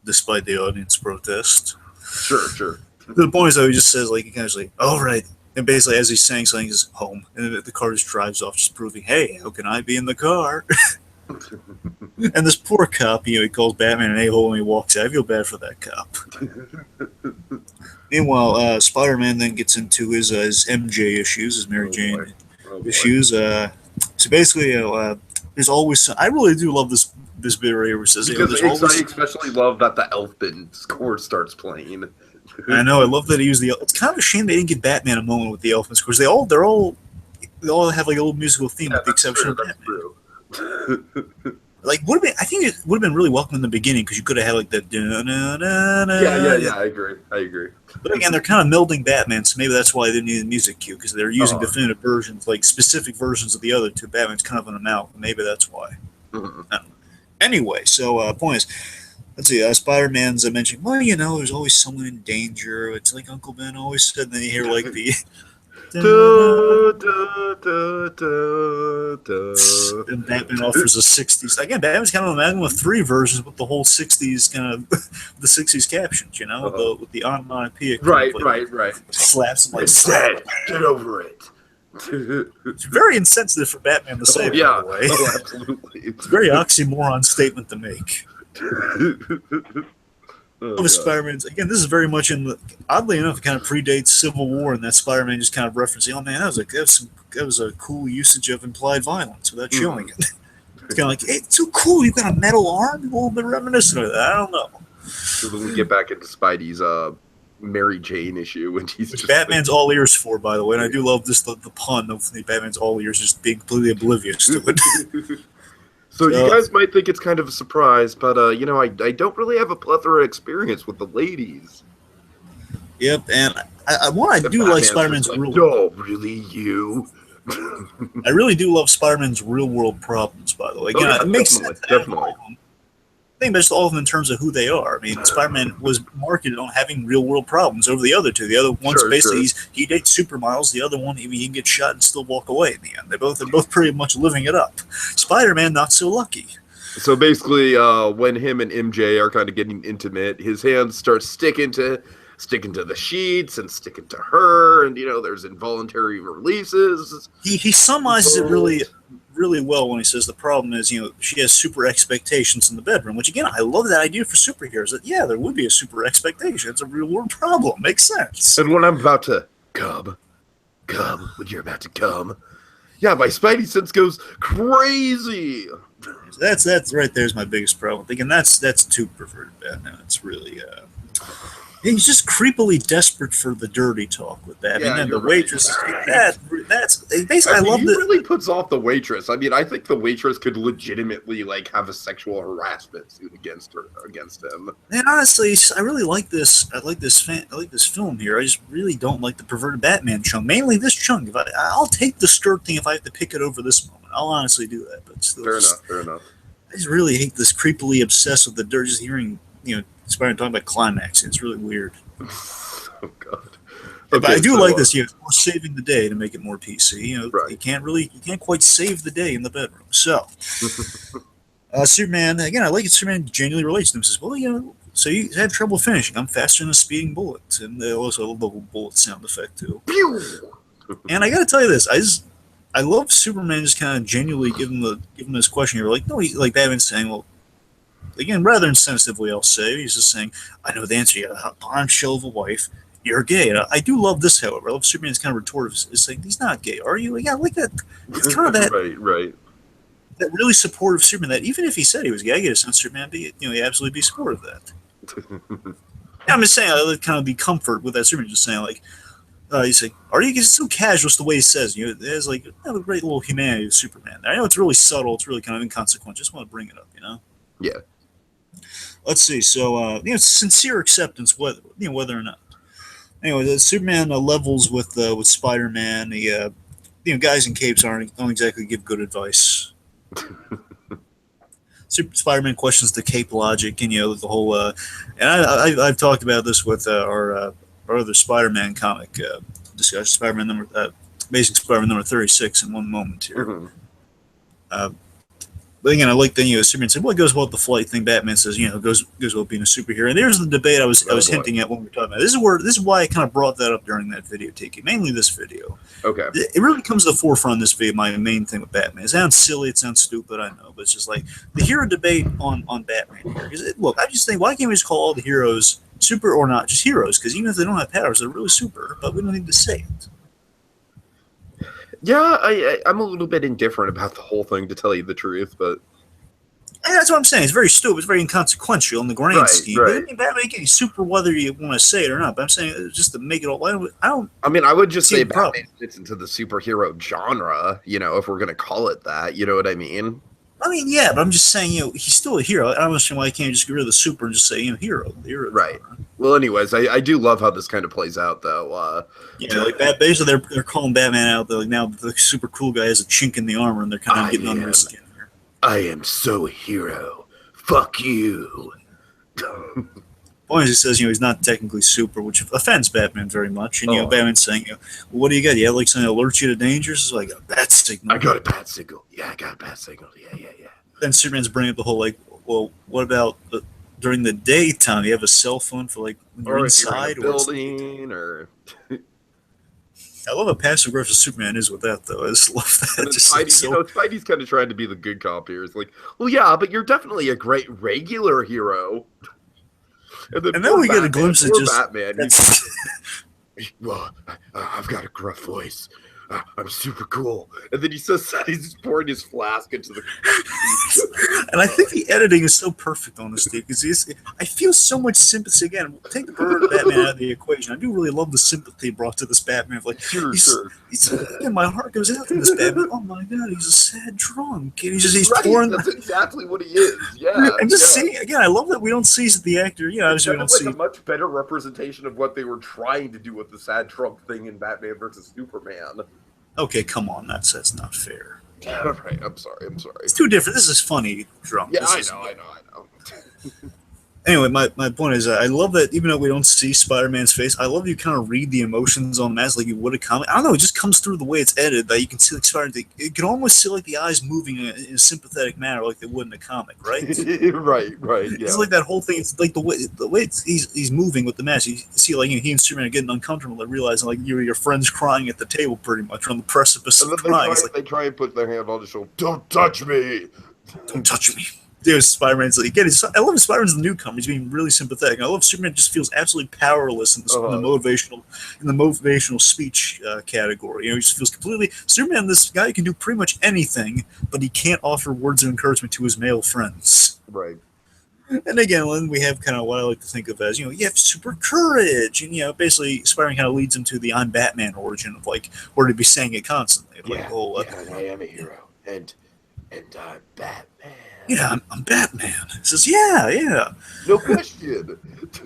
despite the audience protest. Sure. The point is though, he just says like he kind of like, all right. And basically, as he's saying something, he's home. And then the car just drives off, just proving, hey, how can I be in the car? And this poor cop, he calls Batman an a-hole and he walks out. I feel bad for that cop. Meanwhile, Spider-Man then gets into his MJ issues, his Mary Oh boy. Jane Oh boy. issues. So basically, there's always. I really do love this bit right here, where it says, Because there's I always. especially love that the Elfman score starts playing. I know. I love that he used the. It's kind of a shame they didn't give Batman a moment with the Elfman scores. They all have like a little musical theme, Yeah, with the that's exception true. of That's Batman. true. Like would have been. I think it would have been really welcome in the beginning because you could have had like the. Yeah. I agree. But again, they're kind of melding Batman, so maybe that's why they need a music cue because they're using definitive versions, like specific versions of the other two. Batman's kind of an amalgam. Maybe that's why. Mhm. I don't know. Anyway, so point is, let's see. Spider-Man's I mentioned. Well, there's always someone in danger. It's like Uncle Ben always said. And then you hear like the. And Batman offers a 60s. Again, Batman's kind of an amalgam of three versions with the whole 60s kind of the 60s captions, with the onomatopoeia. Right. Slaps him like It's dead. Get over it. It's very insensitive for Batman to say, by the way. Oh, absolutely. It's a very oxymoron statement to make. Spider-Man's again. This is very much oddly enough, it kind of predates Civil War, and that Spider-Man just kind of referencing, "Oh man, that was a cool usage of implied violence without showing it." It's kind of like, hey, it's so cool. You got a metal arm, a little bit reminiscent of that. I don't know. So then we get back into Spidey's Mary Jane issue, and he's just Batman's all ears for, by the way, and I do love this the pun of the Batman's all ears just being completely oblivious to it. So you guys might think it's kind of a surprise, but I don't really have a plethora of experience with the ladies. Yep, and I do like Spider-Man's real. Oh, really, you? I really do love Spider-Man's real world problems. By the way, again, it makes sense. Definitely. I think just all of them in terms of who they are. I mean, Spider-Man was marketed on having real world problems over the other two. The other one's basically he dates super miles. The other one, he can get shot and still walk away in the end. They're both pretty much living it up. Spider-Man not so lucky. So basically, when him and MJ are kind of getting intimate, his hands start sticking to the sheets and sticking to her, and there's involuntary releases. He summarizes it really well when he says the problem is, she has super expectations in the bedroom, which again, I love that idea for superheroes. That there would be a super expectation. It's a real world problem. Makes sense. And when I'm about to come, when you're about to come, my Spidey sense goes crazy. That's right. There's my biggest problem. Thinking that's too perverted Batman. It's really he's just creepily desperate for the dirty talk with that. Yeah, and then the right. waitress, that's basically, I love he that. really puts off the waitress. I mean, I think the waitress could legitimately have a sexual harassment suit against him. And honestly, I really like this. I like this film here. I just really don't like the perverted Batman chunk. Mainly this chunk. I'll take the skirt thing if I have to pick it over this moment. I'll honestly do that. But still, fair enough. I just really hate this creepily obsessed with the dirt. Just hearing Spider-Man talking about climaxing. It's really weird. Oh God. Okay, but I do like this. More saving the day to make it more PC. Right. You can't quite save the day in the bedroom. So, Superman again. I like it. Superman genuinely relates to him. Says, "Well, so you had trouble finishing. I'm faster than a speeding bullet." And also a little bullet sound effect too. And I got to tell you this. I love Superman just kind of genuinely giving this question here. Like, no, he's like Batman's saying, well. Again, rather insensitively, I'll say, he's just saying, I know the answer. You got a bombshell of a wife. You're gay. And I do love this, however. I love Superman's kind of retortive. It's like, he's not gay, are you? Like, I like that. It's kind of that. Right. That really supportive Superman. That even if he said he was gay, I get a sense Superman be, he absolutely be supportive of that. I'm just saying, I like kind of the comfort with that Superman just saying, like, he's like, are you? It's so casual, it's the way he says. There's like a great little humanity with Superman. I know it's really subtle. It's really kind of inconsequential. Just want to bring it up, Yeah. Let's see. So, sincere acceptance, whether or not. Anyway, the Superman levels with Spider-Man. Guys in capes don't exactly give good advice. Spider-Man questions the cape logic, and the whole. And I've talked about this with our other Spider-Man comic discussion. Spider-Man Basic Spider-Man number 36 in one moment here. Mm-hmm. But again, I like the Superman said, "Well, it goes well with the flight thing." Batman says, goes well with being a superhero. And there's the debate I was hinting at when we were talking about. This is why I kind of brought that up during that video, Tiki. Mainly this video. Okay. It really comes to the forefront of this video. My main thing with Batman. It sounds silly, it sounds stupid, I know, but it's just like the hero debate on Batman here. Look, I just think, why can't we just call all the heroes super or not, just heroes, because even if they don't have powers, they're really super, but we don't need to say it. Yeah, I'm a little bit indifferent about the whole thing, to tell you the truth, but... And that's what I'm saying. It's very stupid. It's very inconsequential in the grand scheme. Right. But I mean, Batman ain't super whether you want to say it or not. But I'm saying just to make it all... I mean, I would just say Batman problem. fits into the superhero genre, if we're going to call it that. You know what I mean? I mean, yeah, but I'm just saying, he's still a hero. I don't understand why you can't just get rid of the super and just say, hero. The hero right. genre. Well, anyways, I do love how this kind of plays out, though. Like basically they're calling Batman out. Like now the super cool guy has a chink in the armor, and they're kind of getting under his skin here. I am so a hero. Fuck you. Point is, he says, he's not technically super, which offends Batman very much. And, Batman's saying, well, what do you got? You have, like, something that alerts you to dangers? It's like a bat signal. I got a bat signal. Yeah, I got a bat signal. Yeah. Then Superman's bringing up the whole, like, well, what about during the daytime? You have a cell phone for, like, when you're inside? Or if you're in a building, or... I love how passive-aggressive Superman is with that, though. I just love that. Just Spidey's kind of trying to be the good cop here. It's like, well, yeah, but you're definitely a great regular hero. And then we get a glimpse of just... Batman. Well, I've got a gruff voice. I'm super cool. And then he says that he's just pouring his flask into the... And I think the editing is so perfect on this, dude, because I feel so much sympathy. Again, take the Batman out of the equation. I do really love the sympathy brought to this Batman. Like, sure. Again, my heart goes out to this Batman. Oh my God, he's a sad drunk. And he's pouring... That's exactly what he is. Yeah. And just seeing, again, I love that we don't see the actor. Obviously we don't see... a much better representation of what they were trying to do with the sad drunk thing in Batman versus Superman. Okay, come on, that's not fair. All right, I'm sorry. It's too different. This is funny drunk. Yeah, I know. Anyway, my point is, I love that even though we don't see Spider-Man's face, I love you kind of read the emotions on him as like you would a comic. I don't know, it just comes through the way it's edited that you can see like Spider-Man. You can almost see like the eyes moving in a sympathetic manner like they would in a comic, right? right, yeah. It's like that whole thing. It's like the way he's moving with the mask. You see like he and Superman are getting uncomfortable. They're realizing like your friend's crying at the table pretty much on the precipice of crying. They try and put their hand on his shoulder. Don't touch me. Don't touch me. Dude, Spider-Man's like, again, I love Spider-Man's the newcomer. He's being really sympathetic. I love Superman just feels absolutely powerless in the motivational speech category. He just feels completely Superman. This guy can do pretty much anything, but he can't offer words of encouragement to his male friends. Right. And again, then we have kind of what I like to think of as, you have super courage, and basically Spider-Man kind of leads him to the I'm Batman origin of like where to be saying it constantly. Like, I am a hero, and I'm Batman. Yeah, I'm Batman. He says, yeah. No question.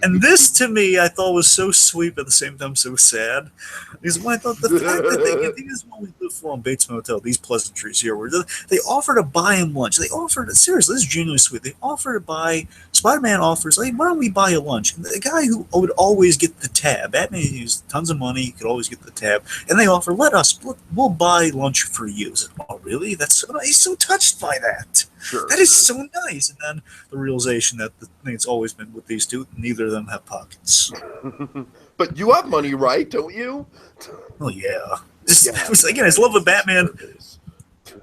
And this, to me, I thought was so sweet, but at the same time so sad. Because when I thought the fact that I think this is what we live for on Bates Motel, these pleasantries here, where they offer to buy him lunch. Seriously, this is genuinely sweet. They offer to buy, Spider-Man offers, like, why don't we buy you lunch? And the guy who would always get the tab, Batman used tons of money, he could always get the tab, and they offer, we'll buy lunch for you. Said, oh, really? That's so nice. He's so touched by that. Sure. That is so nice. And then the realization that the thing it's always been with these two, neither of them have pockets. But you have money, right? Don't you? Oh, yeah. Again, I just love the Batman.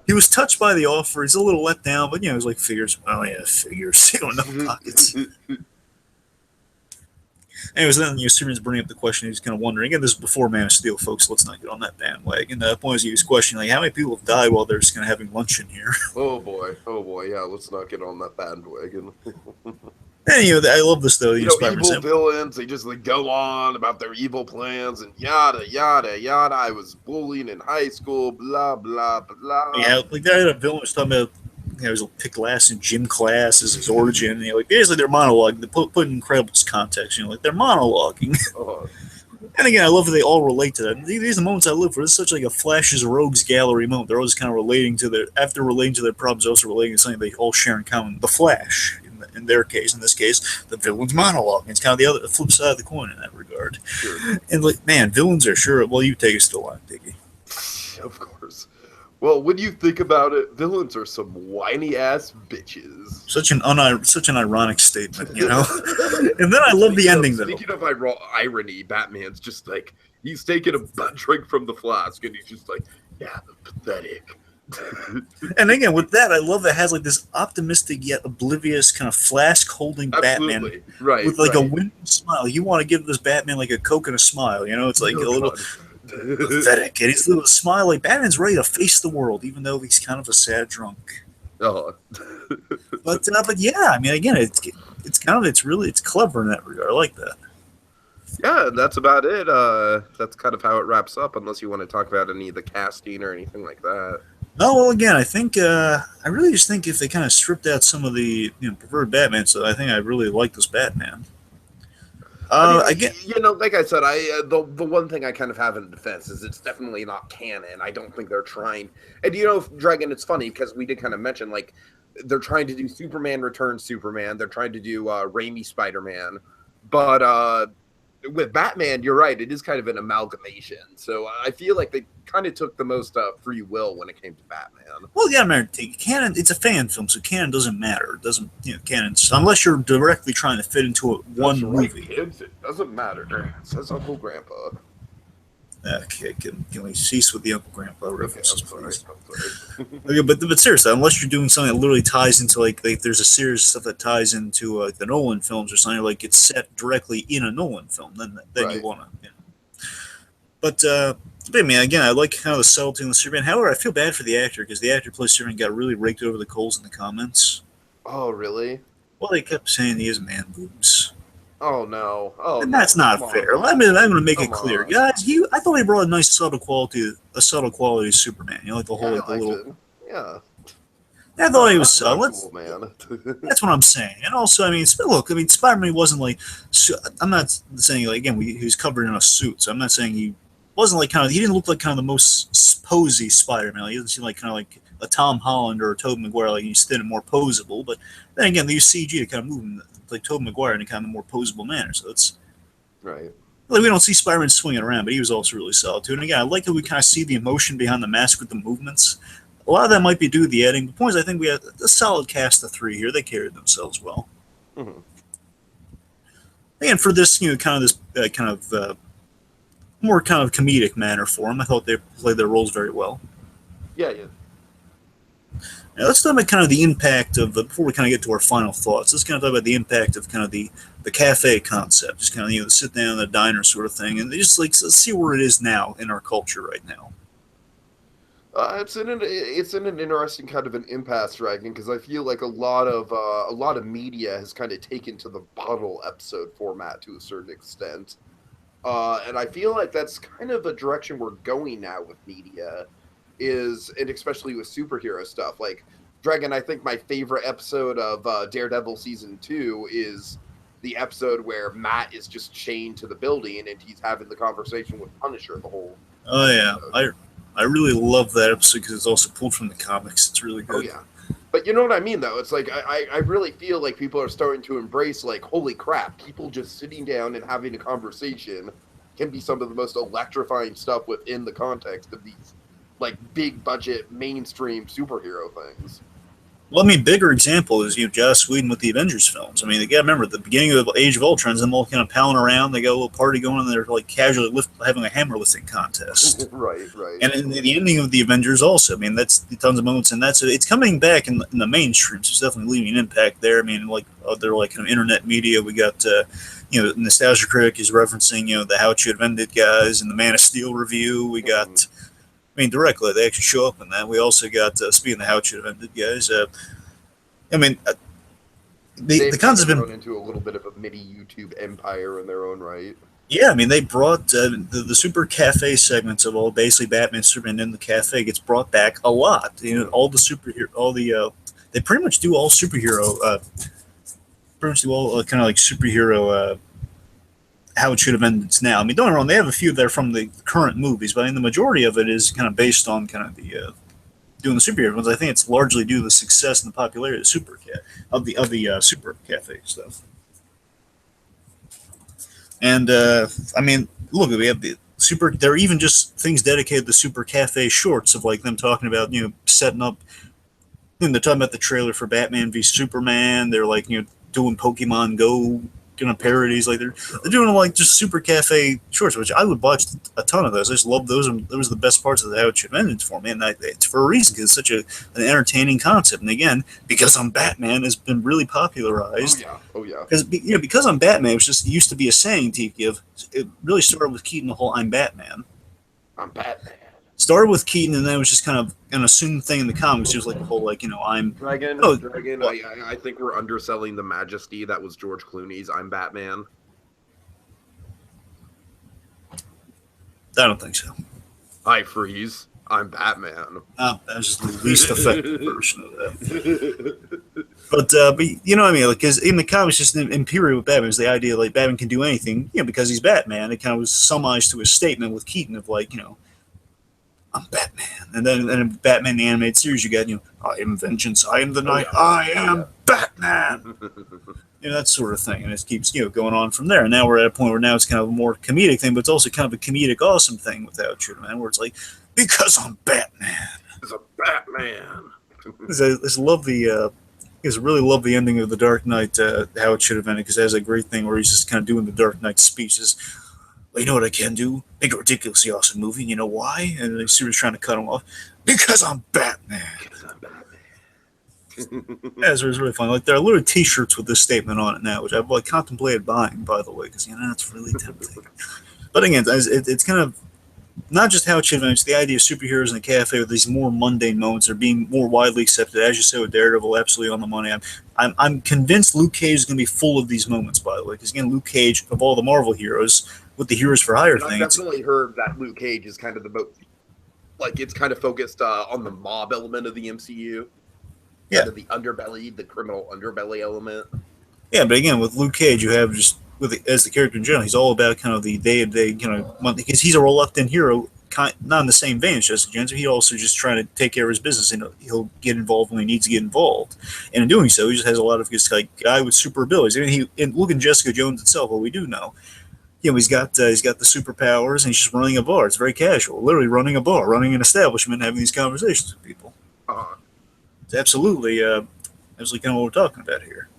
He was touched by the offer. He's a little let down, but, he was like, figures. Oh, yeah, figures. They don't have pockets. Anyways, then Superman's bringing up the question. He's kind of wondering. Again, this is before Man of Steel, folks. So let's not get on that bandwagon. The point is, he was questioning, like, how many people have died while they're just kind of having lunch in here? Oh boy. Yeah, let's not get on that bandwagon. Anyway, I love this though. Evil villains. They just go on about their evil plans and yada yada yada. I was bullied in high school. Blah blah blah. Yeah, like that. A villain was talking about. His pick class in gym class is his origin. Basically they're monologuing. They put in Incredibles context. They're monologuing. And again, I love that they all relate to that. These are the moments I live for. It's such like a Flash's Rogues Gallery moment. They're always kind of relating to their problems, also relating to something they all share in common. The Flash, in their case, in this case, the villain's monologue. It's kind of the flip side of the coin in that regard. Sure. And villains are sure. Well, you take it still on, Tiki. Of course. Well, when you think about it, villains are some whiny-ass bitches. Such an ironic statement, And then I love the ending, though. Speaking of irony, Batman's just he's taking a drink from the flask, and he's just like, yeah, pathetic. And again, with that, I love that it has like this optimistic yet oblivious kind of flask holding Batman Absolutely. Right. with like a right. winning smile. You want to give this Batman like a Coke and a smile, it's like Oh a little god. pathetic. And he's a little smile like Batman's ready to face the world, even though he's kind of a sad drunk. Oh. But yeah, I mean, again, it's clever in that regard. I like that. Yeah, that's about it. That's kind of how it wraps up, unless you want to talk about any of the casting or anything like that. No, well, again, I think I really just think if they kind of stripped out some of the preferred Batman, so I think I really like this Batman. Again, Like I said, the one thing I kind of have in defense is it's definitely not canon. I don't think they're trying. And Dragon, it's funny because we did kind of mention like they're trying to do Superman Returns Superman. They're trying to do Raimi Spider-Man, but with Batman, you're right. It is kind of an amalgamation. So I feel like they kind of took the most free will when it came to Batman. well, yeah, man, canon. It's a fan film, so canon doesn't matter. It doesn't, canon unless you're directly trying to fit into one movie. Kids, it doesn't matter. Says Uncle Grandpa. Okay, can we cease with the Uncle Grandpa references, Okay, please? I'm sorry. Okay, but seriously, unless you're doing something that literally ties into like there's a series of stuff that ties into the Nolan films or something like it's set directly in a Nolan film, then Right. you want to. But I mean, again, I like kind of the subtlety in the Superman. However, I feel bad for the actor because the actor who plays Superman got really raked over the coals in the comments. Oh, really? Well, they kept saying he has man boobs. Oh no! Oh, And no. that's not Come fair. on. I'm going to make it Come clear, on. guys. I thought he brought a nice subtle quality of Superman. Like the whole, Yeah, like the I liked little. it. Yeah. I thought he was That's subtle. not cool, man. That's what I'm saying. And also, I mean, look, I mean, Spider-Man wasn't like. I'm not saying like again, he was covered in a suit, so I'm not saying he wasn't like he didn't look like kind of the most posy Spider-Man. Like, he doesn't seem like kind of like a Tom Holland or a Tobey Maguire. Like he's thin and more posable. But then again, they use CG to kind of move him like Tobey Maguire in a kind of more posable manner. So it's. Right. Like we don't see Spider-Man swinging around, but he was also really solid too. And again, I like that we kind of see the emotion behind the mask with the movements. A lot of that might be due to the editing. The point is, I think we had a solid cast of three here. They carried themselves well. Mm-hmm. And for this, kind of this more kind of comedic manner for them, I thought they played their roles very well. Yeah. Now, let's talk about kind of the impact of, before we kind of get to our final thoughts, let's kind of talk about the impact of kind of the cafe concept, just kind of, the sit down in the diner sort of thing, and just like, let's see where it is now in our culture right now. It's in an interesting kind of an impasse, Dragon, because I feel like a lot of media has kind of taken to the bottle episode format to a certain extent, and I feel like that's kind of the direction we're going now with media, and especially with superhero stuff. Like Dragon, I think my favorite episode of Daredevil season 2 is the episode where Matt is just chained to the building and he's having the conversation with Punisher the whole. Oh yeah, I really love that episode because it's also pulled from the comics. It's really good. Oh yeah, but you know what I mean though. It's like I really feel like people are starting to embrace like, holy crap, people just sitting down and having a conversation can be some of the most electrifying stuff within the context of these like big budget mainstream superhero things. Well, I mean, bigger example is Joss Whedon with the Avengers films. I mean, you got to remember at the beginning of Age of Ultron, them all kind of palling around. They got a little party going, and they're like casually having a hammer lifting contest. Right. And in the ending of the Avengers, also, I mean, that's tons of moments, and it's coming back in the mainstream. So it's definitely leaving an impact there. I mean, like they're like kind of internet media. We got Nostalgia Critic is referencing the How It Should Have Ended guys and the Man of Steel review. We got. I mean, directly, they actually show up in that. We also got, speaking of How It Should Have Ended, guys, I mean, the concept has been thrown into a little bit of a mini YouTube empire in their own right. Yeah, I mean, they brought the Super Cafe segments of all basically Batman, Superman in the cafe gets brought back a lot. All the superhero, they pretty much do all superhero, pretty much do all kind of like superhero. How It Should Have Ended now. I mean, don't get me wrong, they have a few there from the current movies, but I mean, the majority of it is kind of based on kind of the doing the superhero ones. I think it's largely due to the success and the popularity of the Super Cafe stuff. And I mean, look, we have the super. There are even just things dedicated to Super Cafe shorts of like them talking about setting up. And they're talking about the trailer for Batman v Superman. They're like doing Pokemon Go parodies. Like they're doing like just super cafe shorts, which I would watch a ton of those. I just love those. And those are the best parts of the How It Should Have Ended for me, and it's for a reason because it's such an entertaining concept. And again, because I'm Batman has been really popularized. Oh yeah. Because I'm Batman, it was just used to be a saying, Tiki. It really started with Keaton, the whole "I'm Batman." I'm Batman. Started with Keaton, and then it was just kind of an assumed thing in the comics. It was like the whole I'm Dragon. Oh, Dragon. I think we're underselling the majesty that was George Clooney's I'm Batman. I don't think so. Hi, Freeze. I'm Batman. That was just the least effective version of that. But you know what I mean? Because in the comics, just in period with Batman, is the idea like Batman can do anything, because he's Batman. It kind of was homage to his statement with Keaton of I'm Batman. And then in Batman the animated series, you got, I am vengeance, I am the night, I am Batman. That sort of thing. And it keeps, going on from there. And now we're at a point where now it's kind of a more comedic thing, but it's also kind of a comedic awesome thing with How It Should Have Ended, where it's like, because I'm Batman. It's a Batman. I just love the, I really love the ending of The Dark Knight, How It Should Have Ended, because it has a great thing where he's just kind of doing the Dark Knight speeches. Well, you know what I can do? Make a ridiculously awesome movie. And you know why? And the studio's trying to cut him off. Because I'm Batman. Yeah, it's really fun. Like, there are little T-shirts with this statement on it now, which I've contemplated buying, by the way, because it's really tempting. But again, it's kind of not just How It Should Have Ended. It's the idea of superheroes in a cafe with these more mundane moments are being more widely accepted. As you said with Daredevil, absolutely on the money. I'm convinced Luke Cage is going to be full of these moments, by the way, because again, Luke Cage, of all the Marvel heroes, with the Heroes for Hire thing, I've definitely heard that Luke Cage is kind of it's kind of focused on the mob element of the MCU. Yeah, kind of the underbelly, the criminal underbelly element. Yeah, but again, with Luke Cage, you have just as the character in general, he's all about kind of the day-to-day, because he's a reluctant hero, not in the same vein as Jessica Jones. He also just trying to take care of his business, and he'll get involved when he needs to get involved. And in doing so, he just has a lot of this guy with super abilities. I mean, look at Jessica Jones itself. What we do know, he's got the superpowers, and he's just running a bar. It's very casual, literally running a bar, running an establishment, having these conversations with people. It's absolutely kind of what we're talking about here.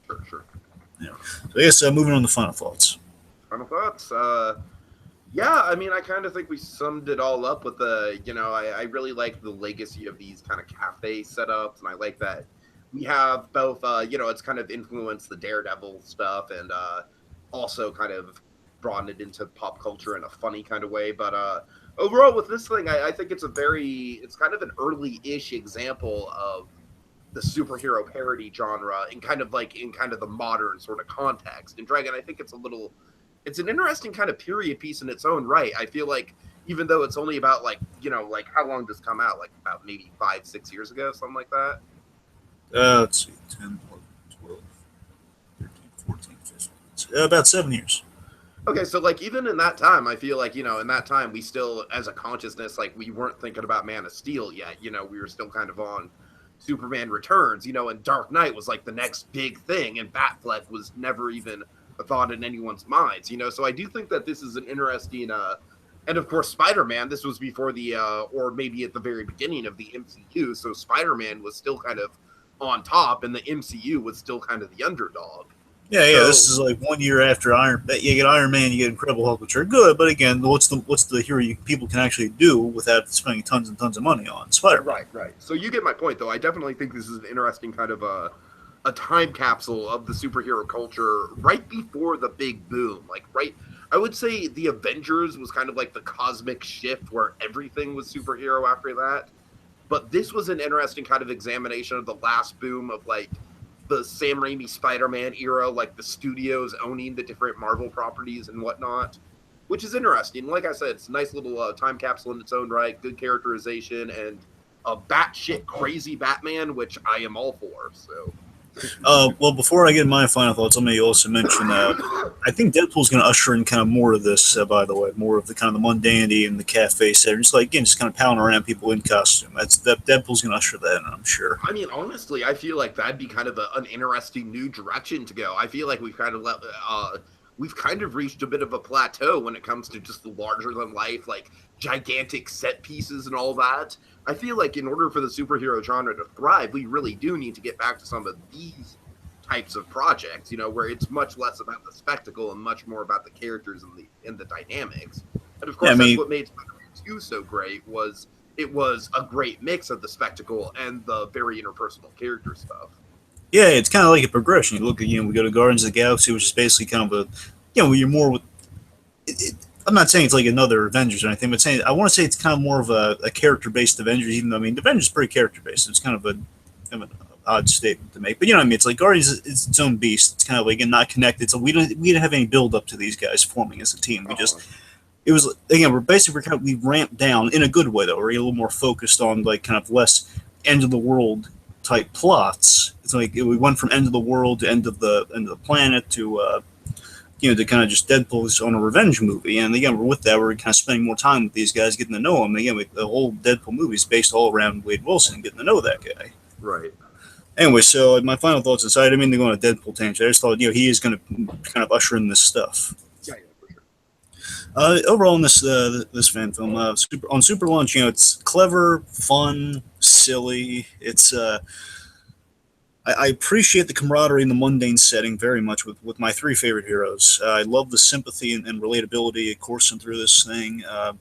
Sure. So I guess moving on to final thoughts. Yeah, I mean, I kind of think we summed it all up with I really like the legacy of these kind of cafe setups, and I like that we have both, it's kind of influenced the Daredevil stuff and also kind of brought it into pop culture in a funny kind of way. But overall, with this thing, I think it's it's kind of an early-ish example of the superhero parody genre in kind of the modern sort of context. And Dragon, I think it's an interesting kind of period piece in its own right. I feel like even though it's only about how long does this come out? Like about maybe 5-6 years ago, something like that. Let's see, 10, 11, 12, 13, 14, 15, about 7 years. Okay, so even in that time, I feel like, in that time we still, as a consciousness, we weren't thinking about Man of Steel yet. We were still kind of on Superman Returns, and Dark Knight was the next big thing, and Batfleck was never even a thought in anyone's minds, So I do think that this is an interesting, and of course Spider-Man, this was before or maybe at the very beginning of the MCU, so Spider-Man was still kind of on top, and the MCU was still kind of the underdog. Yeah. This is 1 year after Iron. You get Iron Man, you get Incredible Hulk, which are good, but again, what's the hero people can actually do without spending tons and tons of money on Spider-Man? Right. So you get my point, though. I definitely think this is an interesting kind of a time capsule of the superhero culture right before the big boom. I would say the Avengers was kind of the cosmic shift where everything was superhero after that. But this was an interesting kind of examination of the last boom of the Sam Raimi Spider-Man era, the studios owning the different Marvel properties and whatnot, which is interesting. Like I said, it's a nice little time capsule in its own right, good characterization, and a batshit crazy Batman, which I am all for. So, well, before I get my final thoughts, let me also mention I think Deadpool's going to usher in kind of more of this. By the way, more of the kind of the mundanity and the cafe setting, just kind of pounding around people in costume. Deadpool's going to usher that in, I'm sure. I mean, honestly, I feel like that'd be kind of an interesting new direction to go. I feel like we've kind of reached a bit of a plateau when it comes to just the larger than life, gigantic set pieces and all that. I feel like in order for the superhero genre to thrive, we really do need to get back to some of these types of projects, where it's much less about the spectacle and much more about the characters and the dynamics. And of course, that's what made Spider-Man 2 so great. Was it was a great mix of the spectacle and the very interpersonal character stuff. Yeah, it's kind of like a progression. You look at, we go to Guardians of the Galaxy, which is basically kind of a, you're more with. I'm not saying it's like another Avengers or anything, but saying I want to say it's kind of more of a character-based Avengers. Even though the Avengers is pretty character-based, it's kind of an odd statement to make. But I mean, it's like Guardians is its own beast. It's kind of like not connected. So we didn't have any build up to these guys forming as a team. We just it was again we ramped down in a good way though. We're a little more focused on like kind of less end of the world type plots. It's like we went from end of the world to end of the planet to to kind of just Deadpool's on a revenge movie. And again, with that, we're kind of spending more time with these guys, getting to know them. Again, the whole Deadpool movie is based all around Wade Wilson, getting to know that guy. Right. Anyway, so my final thoughts aside, I didn't mean to go on a Deadpool tangent. I just thought, he is going to kind of usher in this stuff. Yeah, for sure. Overall, in this fan film, on Superlunch, it's clever, fun, silly. It's I appreciate the camaraderie in the mundane setting very much with my three favorite heroes. I love the sympathy and relatability coursing through this thing. I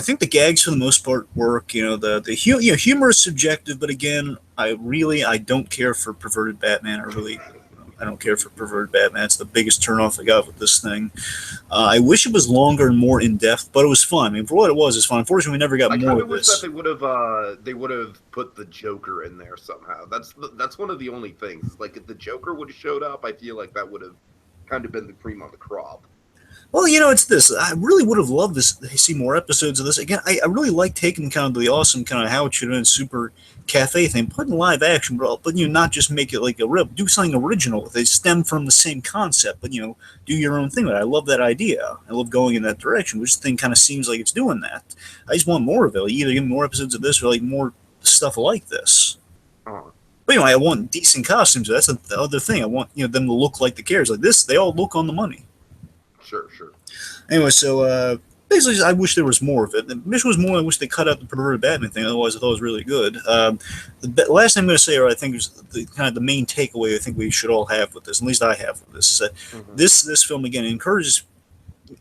think the gags for the most part work. The humor is subjective, but again, I don't care for perverted Batman. I don't care for perverted Batman. It's the biggest turnoff I got with this thing. I wish it was longer and more in depth, but it was fun. I mean, for what it was, it's fun. Unfortunately, we never got more of this. I wish that they would have put the Joker in there somehow. That's one of the only things. Like if the Joker would have showed up, I feel like that would have kind of been the cream on the crop. Well, it's this. I really would have loved to see more episodes of this. Again, I really like taking kind of the awesome kind of how it should have been super cafe thing, put in live action, but not just make it like do something original with it. Stem from the same concept, but do your own thing with it. I love that idea. I love going in that direction, which thing kind of seems like it's doing that. I just want more of it. Like, either give me more episodes of this or like more stuff like this. But I want decent costumes. That's the other thing. I want them to look like the characters. Like this, they all look on the money. Sure. Anyway, so basically, I wish there was more of it. The mission was more. I wish they cut out the perverted Batman thing. Otherwise, I thought it was really good. The last thing I'm going to say, or I think is the main takeaway I think we should all have with this, at least I have with this, is that this film again encourages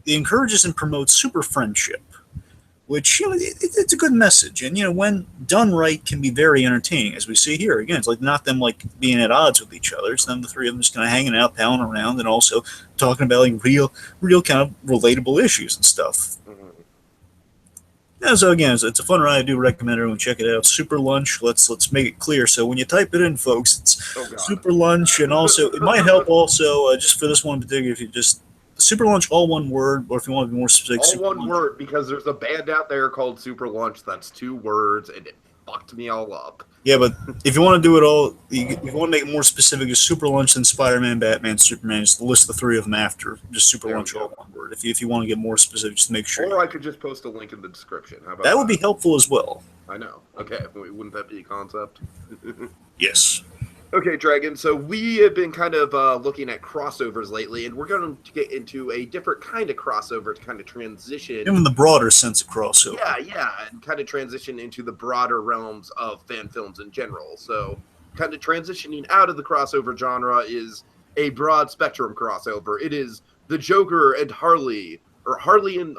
and promotes super friendship, which it's a good message, and when done right, can be very entertaining. As we see here, again, it's like not them like being at odds with each other. It's them, the three of them, just kind of hanging out, palling around, and also talking about like real kind of relatable issues and stuff. Yeah, so again, it's a fun ride. I do recommend everyone check it out. Superlunch. Let's make it clear. So when you type it in, folks, it's Superlunch, and also it might help also just for this one in particular if you just. Superlunch, all one word, or if you want to be more specific, all one word, because there's a band out there called Superlunch that's 2 words, and it fucked me all up. Yeah, but if you want to do it all, if you want to make it more specific, it's Superlunch, then Spider-Man, Batman, Superman. Just list the 3 of them after. Just Superlunch, all one word. If you want to get more specific, just make sure. Or I could just post a link in the description. How about that? Would be helpful as well. I know. Okay, wouldn't that be a concept? Yes. Okay, Dragon, so we have been kind of looking at crossovers lately, and we're going to get into a different kind of crossover to kind of transition. Even the broader sense of crossover. Yeah, and kind of transition into the broader realms of fan films in general. So kind of transitioning out of the crossover genre is a broad spectrum crossover. It is the Joker and Harley, or Harley and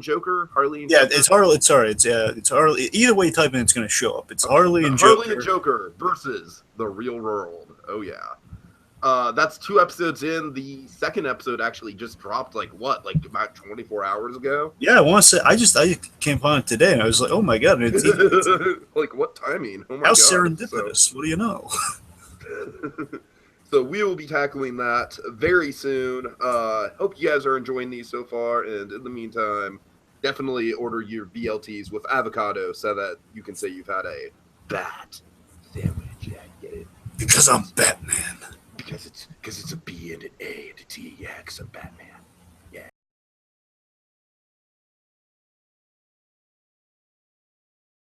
Joker. It's Harley. It's Harley. Either way you type in, it's going to show up. It's Harley and Joker. Harley and Joker versus the real world. Oh yeah. That's 2 episodes in. The second episode actually just dropped like about 24 hours ago. Yeah, I want to say I came upon it today and I was like, oh my god, it's like what timing? Oh my how god. Serendipitous. So, what do you know? So we will be tackling that very soon. Hope you guys are enjoying these so far, and in the meantime, definitely order your BLTs with avocado so that you can say you've had a bat sandwich. Yeah, get it? Because I'm Batman. Because it's a B and an A and a T. Yeah, because I'm Batman.